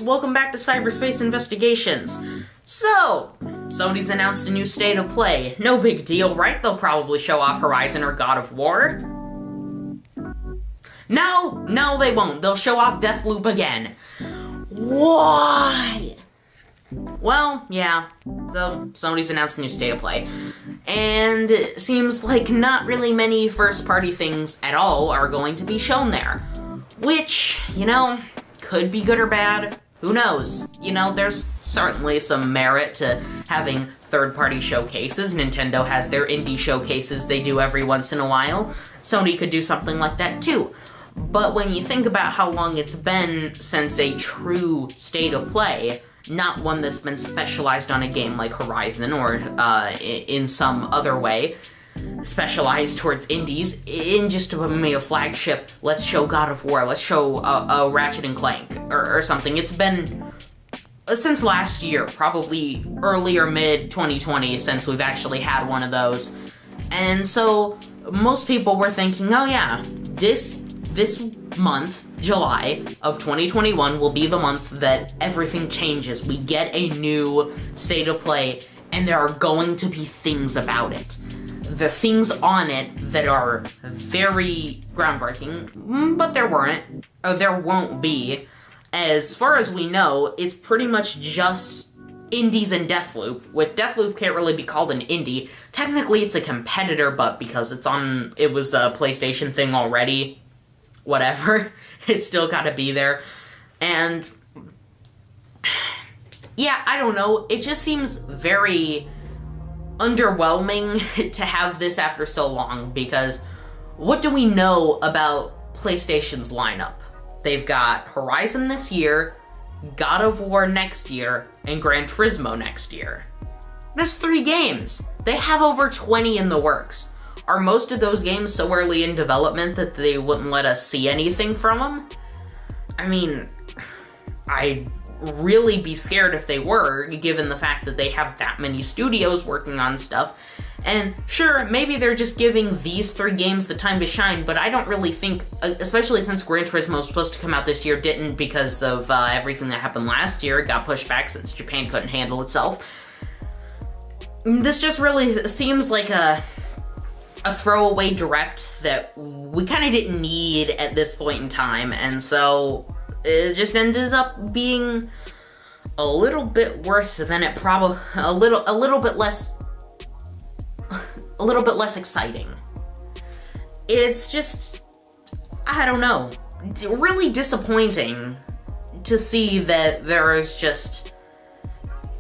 welcome back to Cyberspace Investigations. So, Sony's announced a new state of play. No big deal, right? They'll probably show off Horizon or God of War. No, they won't. They'll show off Deathloop again. Why? Well, yeah, so Sony's announced a new state of play. And it seems like not really many first-party things at all are going to be shown there. Which, you know, could be good or bad. Who knows? You know, there's certainly some merit to having third-party showcases. Nintendo has their indie showcases they do every once in a while. Sony could do something like that too. But when you think about how long it's been since a true state of play, not one that's been specialized on a game like Horizon or in some other way, specialized towards indies, in just a flagship, let's show God of War, let's show a Ratchet and Clank, or something. It's been since last year, probably early or mid 2020, since we've actually had one of those. And so, most people were thinking, oh yeah, this month, July of 2021, will be the month that everything changes. We get a new state of play, and there are going to be things about it. The things on it that are very groundbreaking, but there weren't, or there won't be. As far as we know, it's pretty much just indies and Deathloop. With Deathloop can't really be called an indie. Technically it's a competitor, but because it was a PlayStation thing already, whatever, it's still gotta be there. And yeah, I don't know, it just seems very underwhelming to have this after so long, because what do we know about PlayStation's lineup? They've got Horizon this year, God of War next year, and Gran Turismo next year. That's 3 games. They have over 20 in the works. Are most of those games so early in development that they wouldn't let us see anything from them? I mean, I'd really be scared if they were, given the fact that they have that many studios working on stuff. And sure, maybe they're just giving these 3 games the time to shine, but I don't really think, especially since Gran Turismo was supposed to come out this year, didn't because of everything that happened last year. It got pushed back since Japan couldn't handle itself. This just really seems like a throwaway direct that we kind of didn't need at this point in time, and so it just ended up being a little bit worse than it probably, a little bit less exciting. It's just, I don't know, really disappointing to see that there is just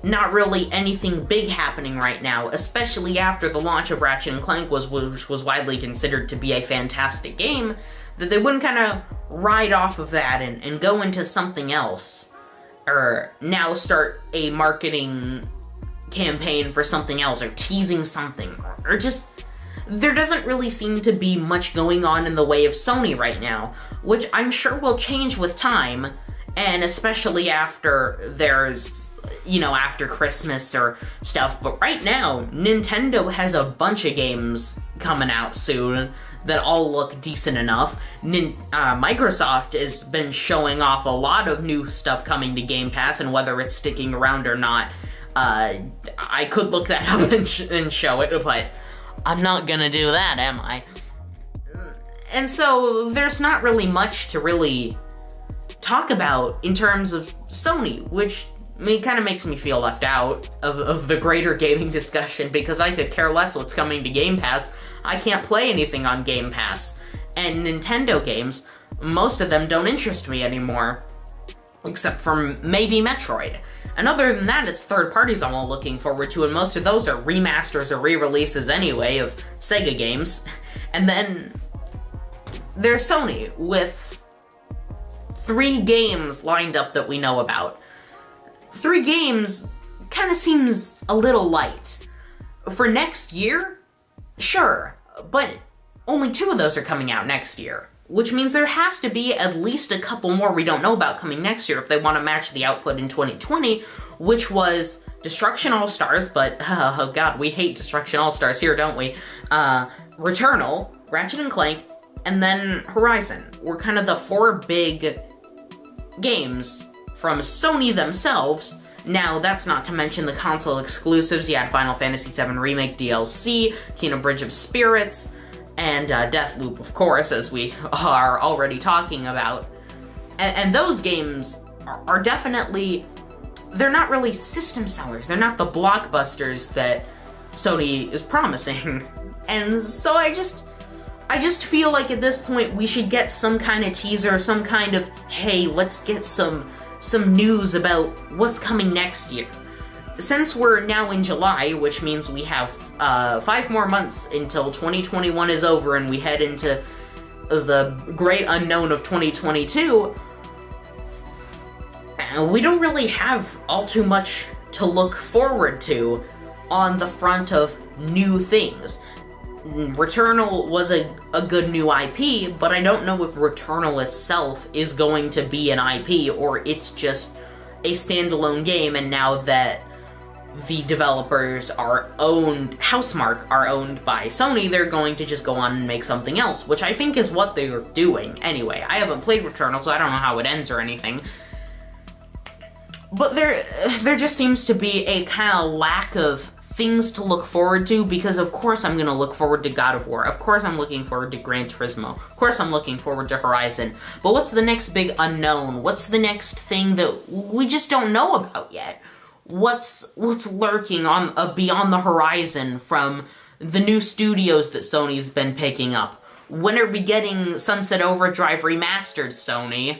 not really anything big happening right now, especially after the launch of Ratchet & Clank which was widely considered to be a fantastic game, that they wouldn't kind of ride off of that and go into something else, or now start a marketing campaign for something else, or teasing something, or just, there doesn't really seem to be much going on in the way of Sony right now, which I'm sure will change with time, and especially after there's, you know, after Christmas or stuff. But right now, Nintendo has a bunch of games coming out soon that all look decent enough. Microsoft has been showing off a lot of new stuff coming to Game Pass, and whether it's sticking around or not, I could look that up and show it, but I'm not gonna do that, am I? And so, there's not really much to really talk about in terms of Sony, which kind of makes me feel left out of the greater gaming discussion, because I could care less what's coming to Game Pass. I can't play anything on Game Pass. And Nintendo games, most of them don't interest me anymore, except for maybe Metroid. And other than that, it's third parties I'm all looking forward to, and most of those are remasters or re-releases anyway of Sega games. And then there's Sony with 3 games lined up that we know about. 3 games kind of seems a little light. For next year? Sure, but only 2 of those are coming out next year, which means there has to be at least a couple more we don't know about coming next year if they want to match the output in 2020, which was Destruction All-Stars, but oh god, we hate Destruction All-Stars here, don't we? Returnal, Ratchet & Clank, and then Horizon were kind of the 4 big games from Sony themselves. Now, that's not to mention the console exclusives. You had Final Fantasy VII Remake DLC, Kingdom Bridge of Spirits, and Deathloop, of course, as we are already talking about. And those games are definitely, they're not really system sellers. They're not the blockbusters that Sony is promising. And so I just feel like at this point we should get some kind of teaser, some kind of, hey, let's get some news about what's coming next year. Since we're now in July, which means we have 5 more months until 2021 is over and we head into the great unknown of 2022, we don't really have all too much to look forward to on the front of new things. Returnal was a good new IP, but I don't know if Returnal itself is going to be an IP, or it's just a standalone game, and now that the developers are owned, Housemarque are owned by Sony, they're going to just go on and make something else, which I think is what they're doing. Anyway, I haven't played Returnal, so I don't know how it ends or anything. But there just seems to be a kind of lack of things to look forward to, because of course I'm gonna look forward to God of War, of course I'm looking forward to Gran Turismo, of course I'm looking forward to Horizon, but what's the next big unknown? What's the next thing that we just don't know about yet? What's lurking on beyond the horizon from the new studios that Sony's been picking up? When are we getting Sunset Overdrive Remastered, Sony?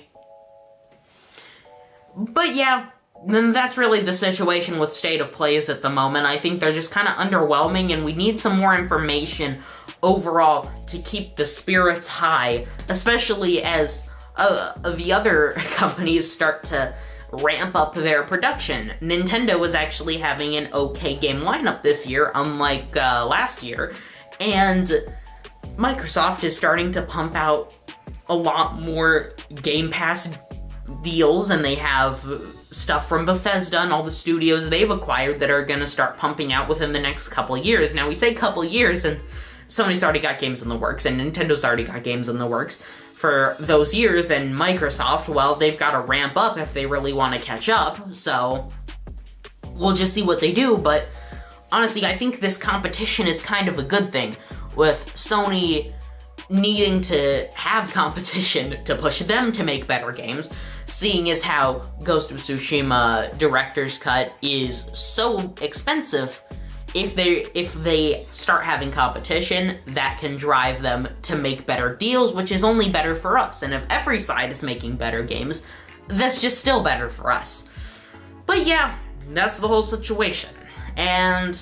But yeah, then that's really the situation with State of Plays at the moment. I think they're just kind of underwhelming, and we need some more information overall to keep the spirits high, especially as the other companies start to ramp up their production. Nintendo was actually having an okay game lineup this year, unlike last year, and Microsoft is starting to pump out a lot more Game Pass deals, and they have stuff from Bethesda and all the studios they've acquired that are gonna start pumping out within the next couple of years. Now, we say couple years, and Sony's already got games in the works, and Nintendo's already got games in the works for those years, and Microsoft, well, they've got to ramp up if they really want to catch up, so we'll just see what they do. But honestly, I think this competition is kind of a good thing, with Sony needing to have competition to push them to make better games, seeing as how Ghost of Tsushima Director's Cut is so expensive. If they start having competition, that can drive them to make better deals, which is only better for us. And if every side is making better games, that's just still better for us. But yeah, that's the whole situation. And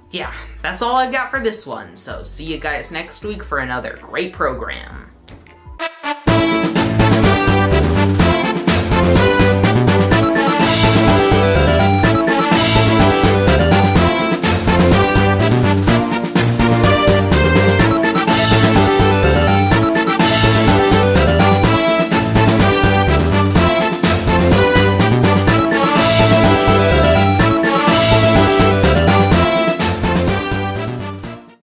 yeah, that's all I've got for this one. So see you guys next week for another great program.